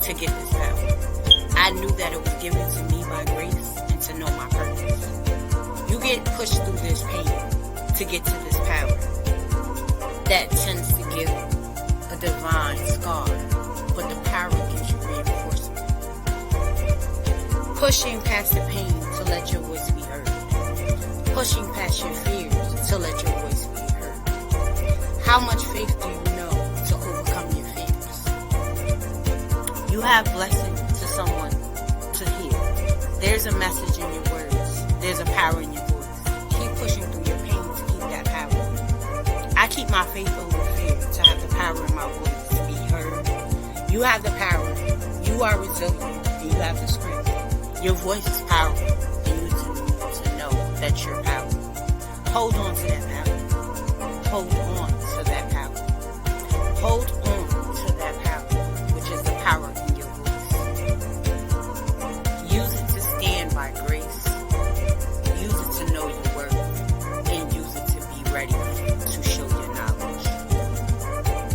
to get this power. I knew that it was given to me by grace and to know my purpose. You get pushed through this pain to get to this power that tends to give a divine scar, but the power gives you reinforcement. Pushing past the pain to let your voice be heard. Pushing past your fears to let your voice be heard. How much faith do you know to overcome your fears? You have blessing to someone to hear. There's a message in your words. There's a power in your voice. Keep pushing through your pain to keep that power. I keep my faith over fear to have the power in my voice to be heard. You have the power. You are resilient and you have the strength. Your voice is powerful and you need to know that you're powerful. Hold on to that power. Hold on to that power. Hold on to that power, which is the power in your voice. Use it to stand by grace. Use it to know your worth. And use it to be ready to show your knowledge.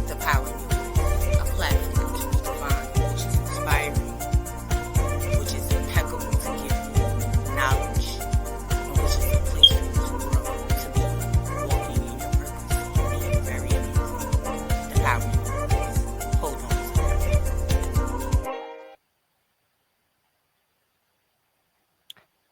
The power in your voice. A platform to be divine, which is inspiring, which is impeccable to give you knowledge, and which is a place for you to grow, to be walking in your purpose, and being very amazing. The power in your voice. Hold on to that.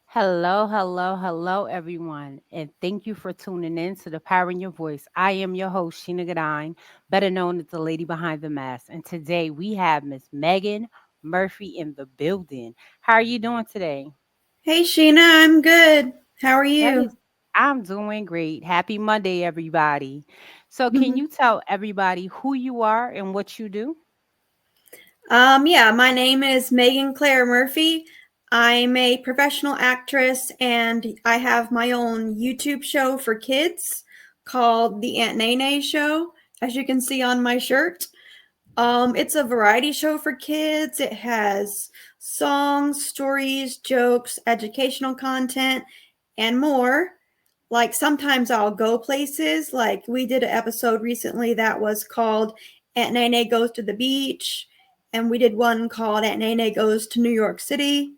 Hello, everyone, and thank you for tuning in to The Power in Your Voice. I am your host, Sheena Gadine, better known as the lady behind the mask, and today we have Miss Megan Murphy in the building. How are you doing today? Hey Sheena, I'm good. How are That you? is, I'm doing great. Happy Monday, everybody. So, can you tell everybody who you are and what you do? Yeah, my name is Megan Claire Murphy. I'm a professional actress and I have my own YouTube show for kids called The Aunt Nene Show, as you can see on my shirt. It's a variety show for kids. It has songs, stories, jokes, educational content, and more. Like sometimes I'll go places. Like we did an episode recently that was called Aunt Nene Goes to the Beach, and we did one called Aunt Nene Goes to New York City.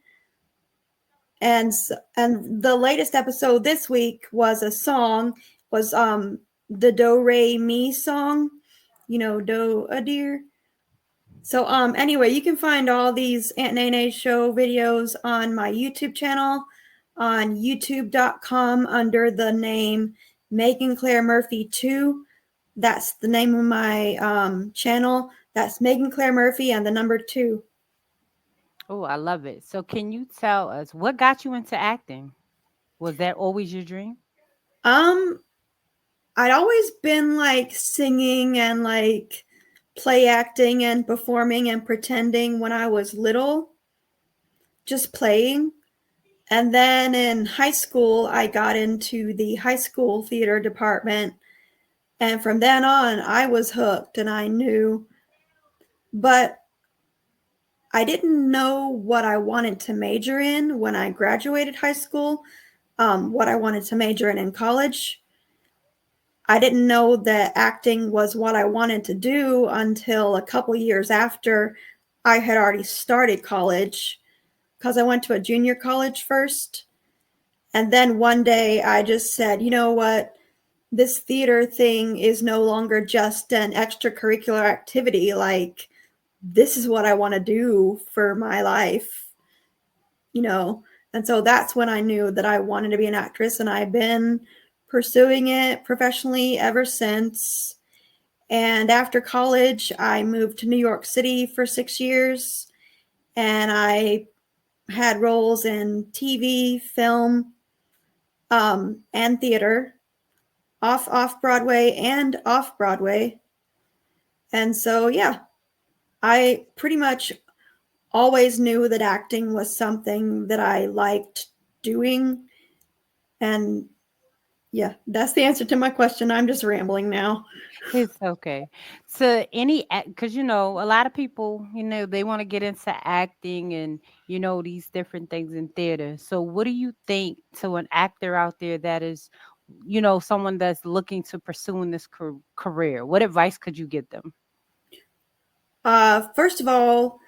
And the latest episode this week was a song, was the Do Re Mi song, Do a Deer. So anyway, you can find all these Aunt Nene show videos on my YouTube channel on youtube.com under the name Megan Claire Murphy 2. That's the name of my channel. That's Megan Claire Murphy and the number 2. Oh, I love it. So, can you tell us what got you into acting? Was that always your dream? Um, I'd always been like singing and like play acting and performing and pretending when I was little, just playing. And then in high school, I got into the high school theater department. And from then on, I was hooked and I knew. But I didn't know what I wanted to major in when I graduated high school, what I wanted to major in college. I didn't know that acting was what I wanted to do until a couple years after I had already started college, because I went to a junior college first. And then one day I just said, you know what? This theater thing is no longer just an extracurricular activity. Like, this is what I want to do for my life, you know? And so that's when I knew that I wanted to be an actress, and I've been pursuing it professionally ever since. And after college, I moved to New York City for 6 years, and I had roles in TV, film, and theater, off-Broadway and off-Broadway. And so, yeah, I pretty much always knew that acting was something that I liked doing. And yeah, that's the answer to my question. I'm just rambling now. It's okay. So because a lot of people, they want to get into acting and these different things in theater. So what do you think to an actor out there that is, someone that's looking to pursuing this career? What advice could you give them? First of all,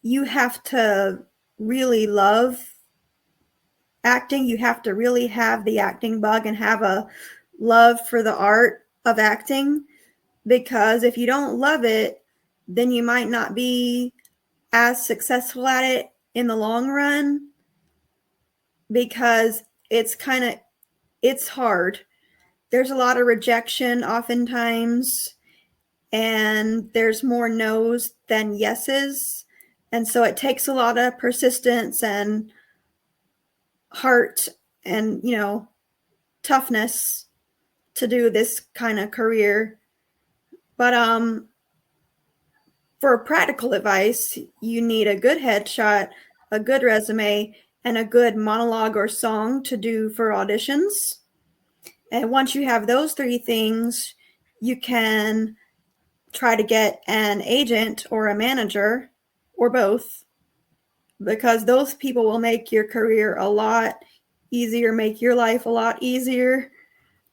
you have to really love acting. You have to really have the acting bug and have a love for the art of acting, because if you don't love it, then you might not be as successful at it in the long run, because it's hard. There's a lot of rejection oftentimes, and there's more no's than yeses. And so it takes a lot of persistence and heart and, toughness to do this kind of career. But for practical advice, you need a good headshot, a good resume, and a good monologue or song to do for auditions. And once you have those three things, you can try to get an agent or a manager or both, because those people will make your career a lot easier, make your life a lot easier.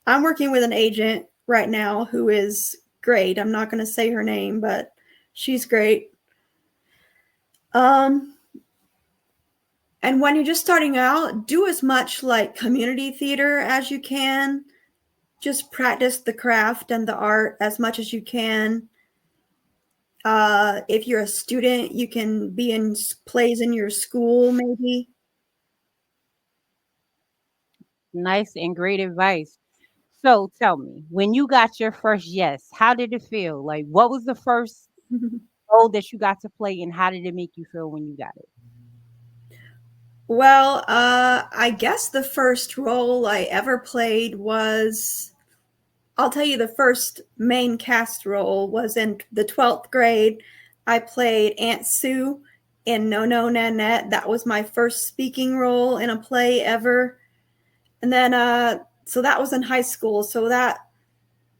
I'm working with an agent right now who is great. I'm not going to say her name, but she's great. And when you're just starting out, do as much like community theater as you can. Just practice the craft and the art as much as you can. If you're a student, you can be in plays in your school, maybe. Nice and great advice. So tell me, when you got your first yes, how did it feel? Like, what was the first role that you got to play, and how did it make you feel when you got it? Well, I guess the first role I ever played was, I'll tell you, the first main cast role was in the 12th grade. I played Aunt Sue in No No Nanette. That was my first speaking role in a play ever. And then, so that was in high school. So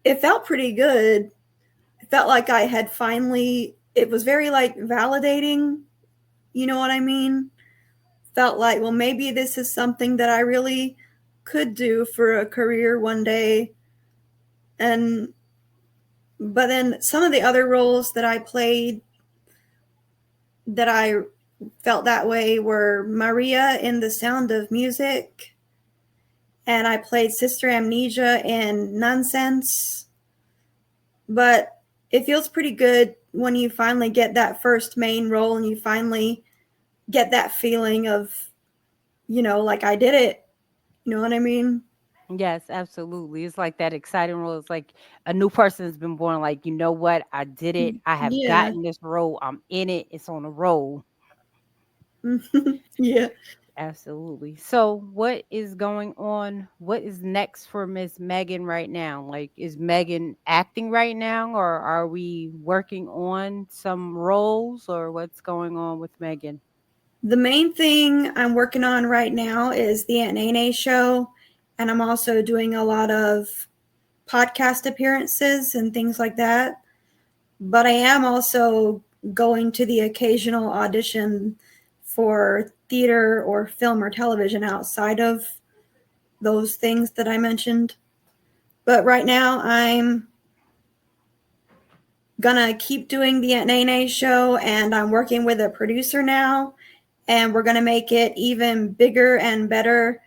it felt pretty good. It felt like I had finally, it was very like validating. You know what I mean? Felt like, well, maybe this is something that I really could do for a career one day. But then some of the other roles that I played that I felt that way were Maria in The Sound of Music, and I played Sister Amnesia in Nonsense. But it feels pretty good when you finally get that first main role and you finally get that feeling of, like I did it. You know what I mean? Yes, absolutely. It's like that exciting role. It's like a new person has been born. Like, you know what? I did it. I have Yeah. gotten this role. I'm in it. It's on a roll. Yeah. Absolutely. So, what is going on? What is next for Miss Megan right now? Like, is Megan acting right now, or are we working on some roles, or what's going on with Megan? The main thing I'm working on right now is the Aunt Nene show, and I'm also doing a lot of podcast appearances and things like that. But I am also going to the occasional audition for theater or film or television outside of those things that I mentioned. But right now I'm gonna keep doing the Aunt Nene show, and I'm working with a producer now, and we're gonna make it even bigger and better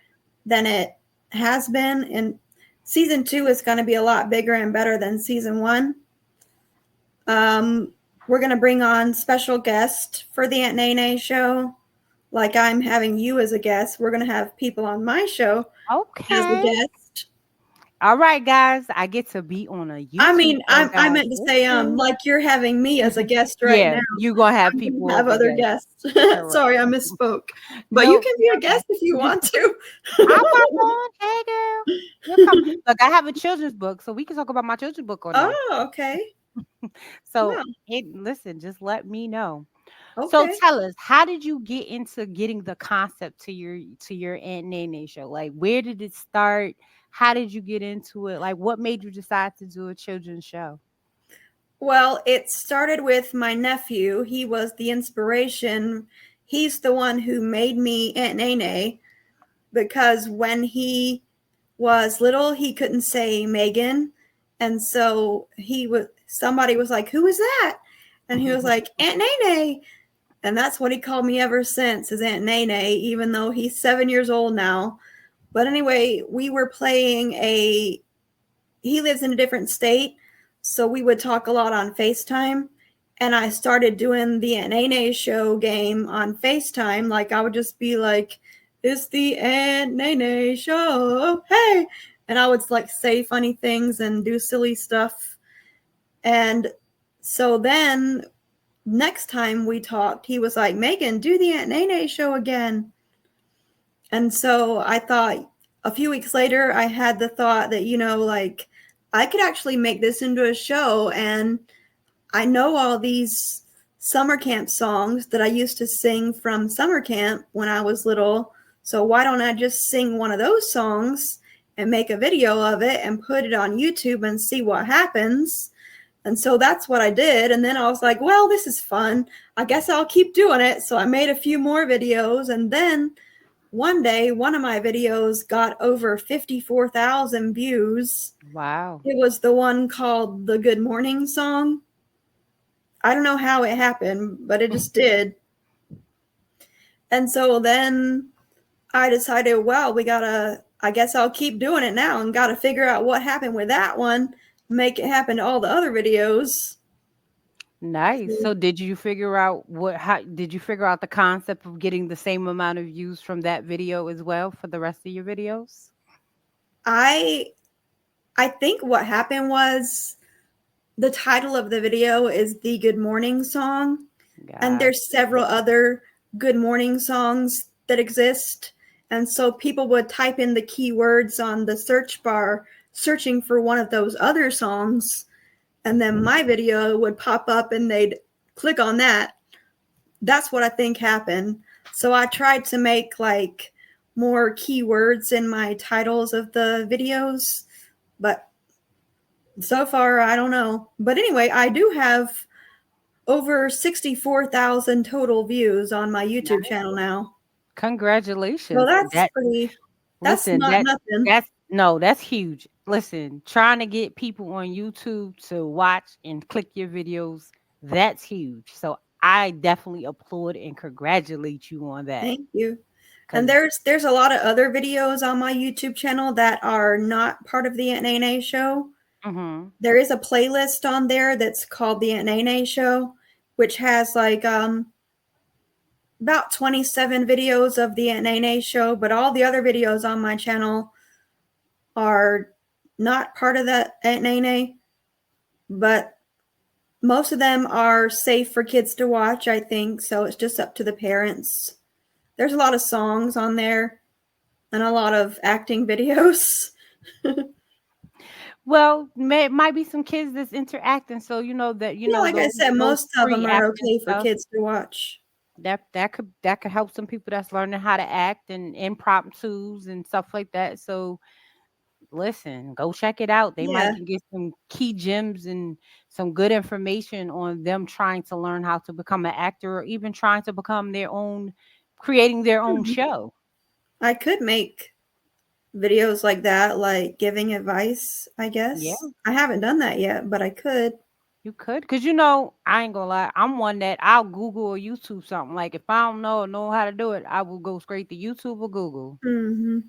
than it has been. And season 2 is gonna be a lot bigger and better than season 1. We're gonna bring on special guests for the Aunt Nene show. Like I'm having you as a guest. We're gonna have people on my show as a Okay. guest. All right, guys. I get to be on a I YouTube mean, show, I guys. meant to say, Okay. like you're having me as a guest right Yeah, now. you gonna have I'm people gonna have as a other guest. guests. Correct. Sorry, I misspoke. But you No, can be a you're okay. guest if you want to. I'll pop on. Hey, girl. You'll come. Look, I have a children's book, so we can talk about my children's book on there. Oh, okay. So, Wow. listen, just let me know. So, Okay. tell us, how did you get into getting the concept to your Aunt Nene show? Like, where did it start? How did you get into it? Like, what made you decide to do a children's show? Well, it started with my nephew. He was the inspiration. He's the one who made me Aunt Nene, because when he was little, he couldn't say Megan. And so somebody was like, "Who is that?" And he was like, "Aunt Nene." And that's what he called me ever since, his Aunt Nene, even though he's 7 years old now. But anyway, we were playing he lives in a different state, so we would talk a lot on FaceTime. And I started doing the Aunt Nene show game on FaceTime. Like, I would just be like, it's the Aunt Nene show, hey! And I would like say funny things and do silly stuff. And so then next time we talked, he was like, Megan, do the Aunt Nene show again. And so I thought a few weeks later, I had the thought that, like, I could actually make this into a show. And I know all these summer camp songs that I used to sing from summer camp when I was little. So why don't I just sing one of those songs and make a video of it and put it on YouTube and see what happens? And so that's what I did. And then I was like, well, this is fun. I guess I'll keep doing it. So I made a few more videos. And then one day, one of my videos got over 54,000 views. Wow. It was the one called the Good Morning song. I don't know how it happened, but it just did. And so then I decided, well, I guess I'll keep doing it now and got to figure out what happened with that one, make it happen to all the other videos. Nice. So did you figure out how did you figure out the concept of getting the same amount of views from that video as well for the rest of your videos? I think what happened was the title of the video is the Good Morning song. And there's several other Good Morning songs that exist. And so people would type in the keywords on the search bar searching for one of those other songs. And then my video would pop up and they'd click on that. That's what I think happened. So I tried to make like more keywords in my titles of the videos, but so far, I don't know. But anyway, I do have over 64,000 total views on my YouTube channel now. Congratulations. So that's Listen, not nothing. That's huge. Listen, trying to get people on YouTube to watch and click your videos, that's huge. So I definitely applaud and congratulate you on that. Thank you. And there's a lot of other videos on my YouTube channel that are not part of the Aunt Nene show. Mm-hmm. There is a playlist on there that's called the Aunt Nene show, which has like about 27 videos of the Aunt Nene show, but all the other videos on my channel are not part of the Aunt Nene, but most of them are safe for kids to watch, I think, so it's just up to the parents. There's a lot of songs on there and a lot of acting videos. Well, might be some kids that's interacting, so Like I said, most of them are okay for kids to watch. That could help some people that's learning how to act and impromptus and stuff like that. So listen, go check it out. They might get some key gems and some good information on them trying to learn how to become an actor or even trying to become creating their own show. I could make videos like that, like giving advice, I guess. Yeah. I haven't done that yet, but I could. You could, because I ain't gonna lie, I'm one that I'll Google or YouTube something. Like if I don't know how to do it, I will go straight to YouTube or Google. Mm-hmm.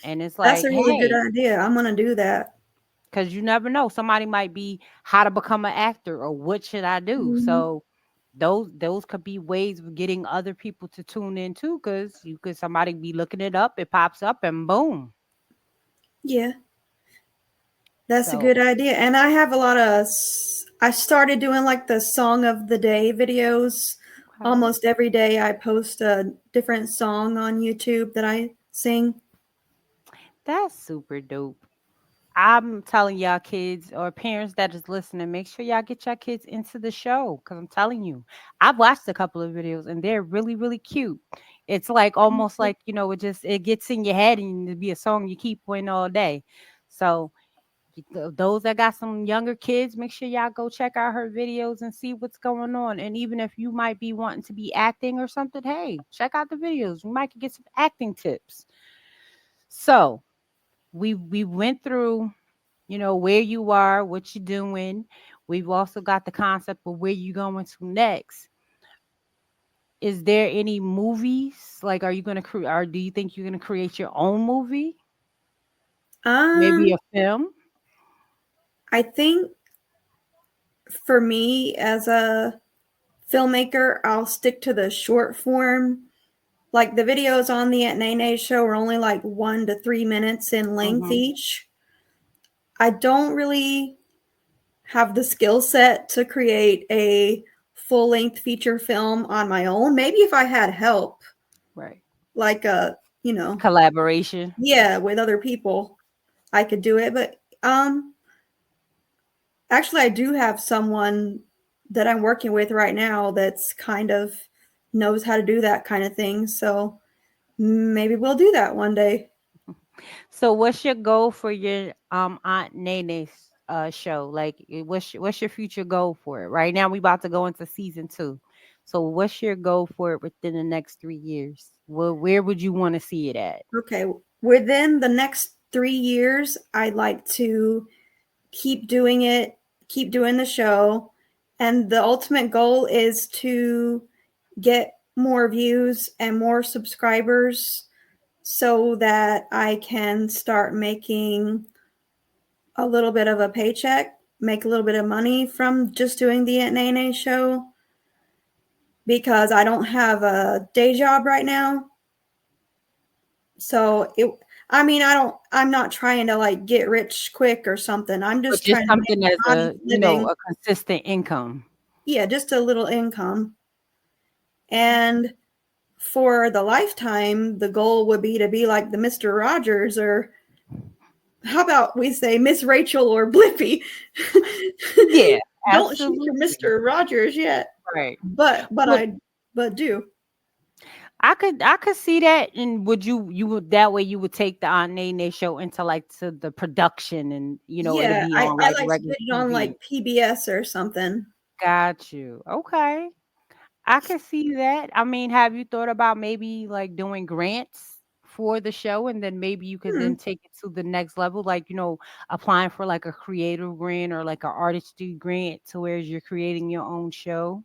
And it's That's like, a really good idea. I'm gonna do that. Because you never know. Somebody might be how to become an actor or what should I do. Mm-hmm. So those could be ways of getting other people to tune in too, because somebody be looking it up, it pops up and boom. Yeah. That's a good idea. And I have I started doing like the song of the day videos. Okay. Almost every day I post a different song on YouTube that I sing. That's super dope. I'm telling y'all kids or parents that is listening, make sure y'all get your kids into the show. Cause I'm telling you, I've watched a couple of videos and they're really, really cute. It's like almost like, it gets in your head and it'll be a song you keep playing all day. So those that got some younger kids, make sure y'all go check out her videos and see what's going on. And even if you might be wanting to be acting or something, hey, check out the videos. You might get some acting tips. So we went through, where you are, what you're doing. We've also got the concept of where you're going to next. is there any movies? Like, are you gonna create, or do you think you're gonna create your own movie? Maybe Um, a film? I think for me as a filmmaker, I'll stick to the short form. Like the videos on the Aunt Nene show are only like 1 to 3 minutes in length Mhm. each. I don't really have the skill set to create a full length feature film on my own. Maybe if I had help, Right. like you know, Collaboration. yeah, with other people, I could do it. But actually, I do have someone that I'm working with right now that's kind of knows how to do that kind of thing. So maybe we'll do that one day. So what's your goal for your Aunt Nene's show? Like what's your future goal for it? Right now we about to go into season 2. So what's your goal for it within the next 3 years? Where would you want to see it at? Okay, within the next 3 years, I'd like to keep doing it, keep doing the show. And the ultimate goal is to get more views and more subscribers so that I can start making a little bit of a paycheck, make a little bit of money from just doing the Aunt Nene show because I don't have a day job right now. So I mean, I'm not trying to like get rich quick or something. I'm But just just trying to make something as an honest a, living. a consistent income. Yeah, just a little income. And for the lifetime, the goal would be to be like the Mr. Rogers, or how about we say Miss Rachel or Blippi? Yeah, Don't shoot for absolutely. Mr. Rogers yet, Right. but But do. I could see that. And would you would that way you would take the Aunt Nene show into like to the production, and it'll Yeah, be I on I like like to regular get it on TV. like PBS or something. Got you. Okay. I can see that. I mean, have you thought about maybe like doing grants for the show, and then maybe you could Hmm. then take it to the next level, like, applying for like a creative grant or like an artistry grant to where you're creating your own show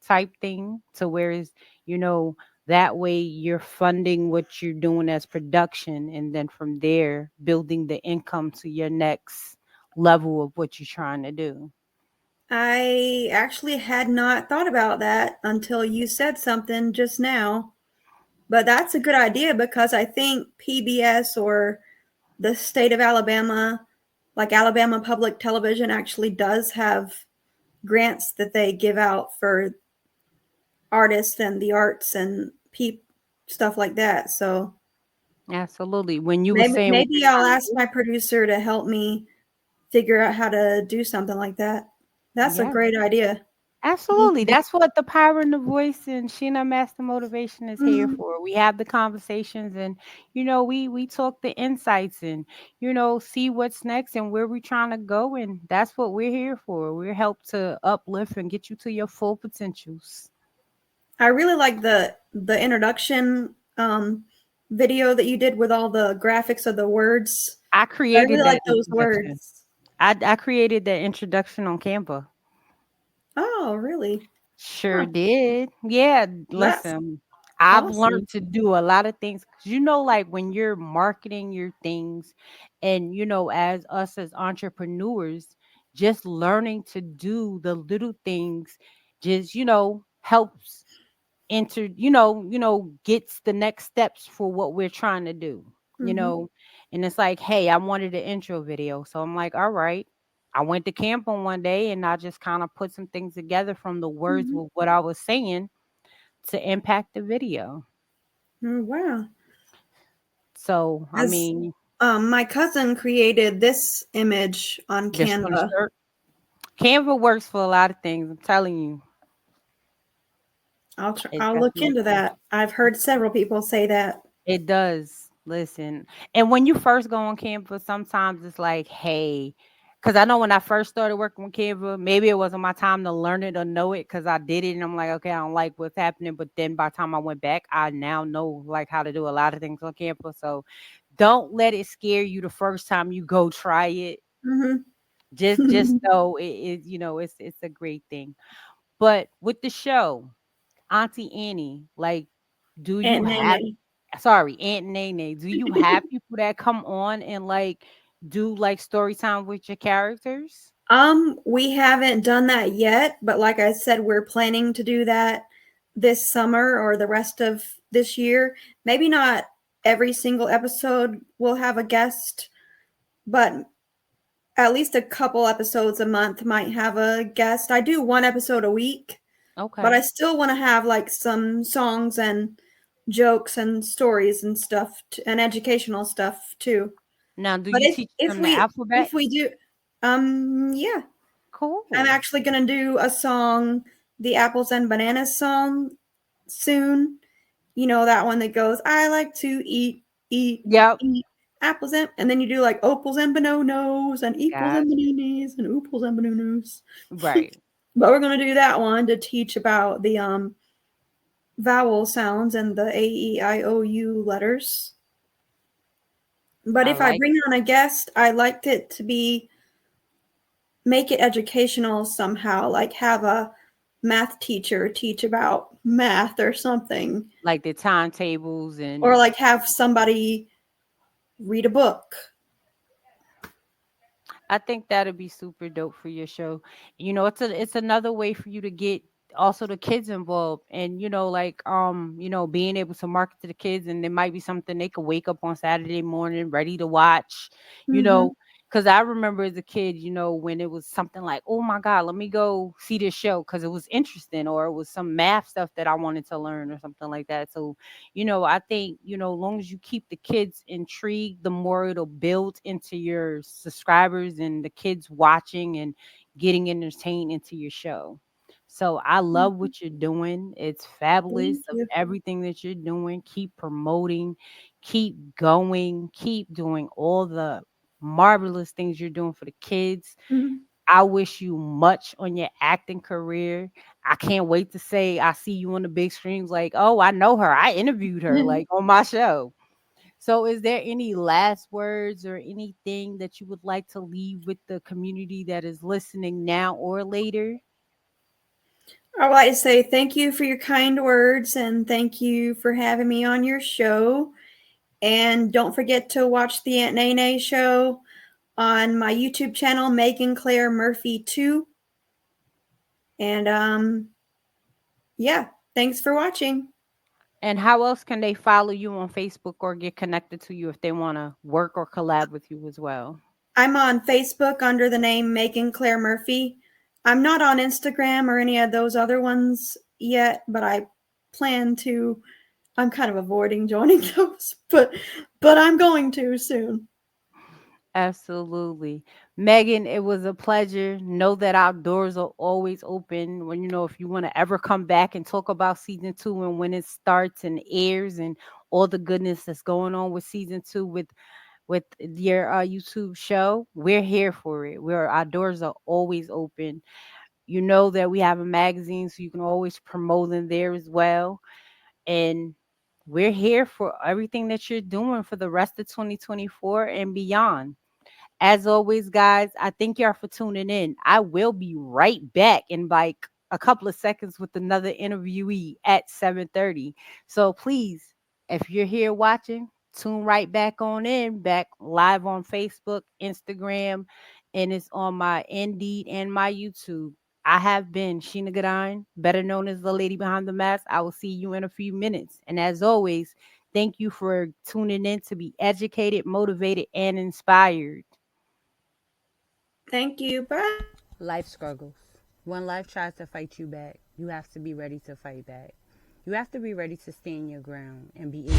type thing, to whereas, you know, that way you're funding what you're doing as production, and then from there building the income to your next level of what you're trying to do. I actually had not thought about that until you said something just now. But that's a good idea because I think PBS or the state of Alabama, like Alabama Public Television, actually does have grants that they give out for artists and the arts and stuff like that. So Absolutely. When you were maybe saying what maybe you're I'll trying to ask do, my producer to help me figure out how to do something like that. That's a yeah. great idea. Thank Absolutely. you. That's what the Power in the Voice and Sheena Master Motivation is here Mhm. for. We have the conversations, and we talk the insights, and see what's next and where we're trying to go, and that's what we're here for. We're help to uplift and get you to your full potentials. I really like the introduction video that you did with all the graphics of the words. I I created really that like those introduction. words. I created that introduction on Canva. Oh, really? Sure Huh. did. Yeah, That's listen, I've awesome. learned to do a lot of things. 'Cause like when you're marketing your things, and as us as entrepreneurs, just learning to do the little things just, helps enter, gets the next steps for what we're trying to do, you Hmm. know. And it's like, hey, I wanted an intro video. So I'm like, all right. I went to camp on one day, and I just kind of put some things together from the words Hmm. with what I was saying to impact the video. Oh, wow. So, I As mean, my cousin created this image on this for the Canva. shirt. Canva works for a lot of things. I'm telling you, it I'll look into definitely that. I've heard several people say that. it does. Listen, and when you first go on Canva, sometimes it's like, hey, because I know when I first started working with Canva, maybe it wasn't my time to learn it or know it because I did it and I'm like, okay, I don't like what's happening. But then by the time I went back, I now know like how to do a lot of things on Canva. So don't let it scare you the first time you go try it. Hmm. Just know it's a great thing. But with the show, Auntie Annie, like, do you Aunt have Nene. sorry, Aunt Nene, do you have people that come on and like do like story time with your characters? We haven't done that yet, but like I said, we're planning to do that this summer or the rest of this year. Maybe not every single episode will have a guest, but at least a couple episodes a month might have a guest. I do one episode a week, but I Okay. still want to have like some songs and jokes and stories and stuff and educational stuff too. Now, do But you teach if them the we alphabet? if we do yeah, I'm Cool. actually going to do a song, the Apples and Bananas song soon. You know that one that goes, I like to eat, Yep. eat apples and then you do like opals and bananos and equals and Gotcha. bananas and oopals and bananas. Right. But we're gonna do that one to teach about the vowel sounds and the A-E-I-O-U letters. But I if I like bring on a guest, I like it to be make it educational somehow, like have a math teacher teach about math or something, like the timetables or and like have somebody read a book. I think that'd be super dope for your show. It's another way for you to get also the kids involved and like being able to market to the kids and it might be something they could wake up on Saturday morning ready to watch, you Mm-hmm. know, because I remember as a kid, when it was something like, oh my God, let me go see this show because it was interesting or it was some math stuff that I wanted to learn or something like that. So I think, as long as you keep the kids intrigued, the more it'll build into your subscribers and the kids watching and getting entertained into your show. So I love Mm-hmm. what you're doing. It's fabulous Thank of you. everything that you're doing. Keep promoting, keep going, keep doing all the marvelous things you're doing for the kids. Mm-hmm. I wish you much on your acting career. I can't wait to say I see you on the big screens like, oh, I know her. I interviewed her like on my show. So is there any last words or anything that you would like to leave with the community that is listening now or later? I would like to say thank you for your kind words and thank you for having me on your show. And don't forget to watch the Aunt Nene show on my YouTube channel, Megan Claire Murphy 2. And yeah, thanks for watching. And how else can they follow you on Facebook or get connected to you if they want to work or collab with you as well? I'm on Facebook under the name Megan Claire Murphy. I'm not on Instagram or any of those other ones yet, but I plan to. I'm kind of avoiding joining those, but I'm going to soon. Absolutely. Megan, it was a pleasure. Know that our doors are always open when if you want to ever come back and talk about season 2 and when it starts and airs and all the goodness that's going on with season 2 with your YouTube show. We're here for it. Our doors are always open. You know that we have a magazine so you can always promote in there as well. And we're here for everything that you're doing for the rest of 2024 and beyond. As always, guys, I thank y'all for tuning in. I will be right back in like a couple of seconds with another interviewee at 7:30. So please, if you're here watching, tune right back on in, back live on Facebook, Instagram, and it's on my Indeed and my YouTube. I have been Sheena Godine, better known as the lady behind the mask. I will see you in a few minutes. And as always, thank you for tuning in to be educated, motivated, and inspired. Thank you. Bye. Life struggles. When life tries to fight you back, you have to be ready to fight back. You have to be ready to stand your ground and be able to.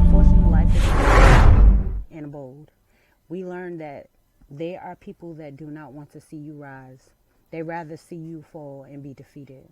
Unfortunately, life is and bold. We learned that there are people that do not want to see you rise. They rather see you fall and be defeated.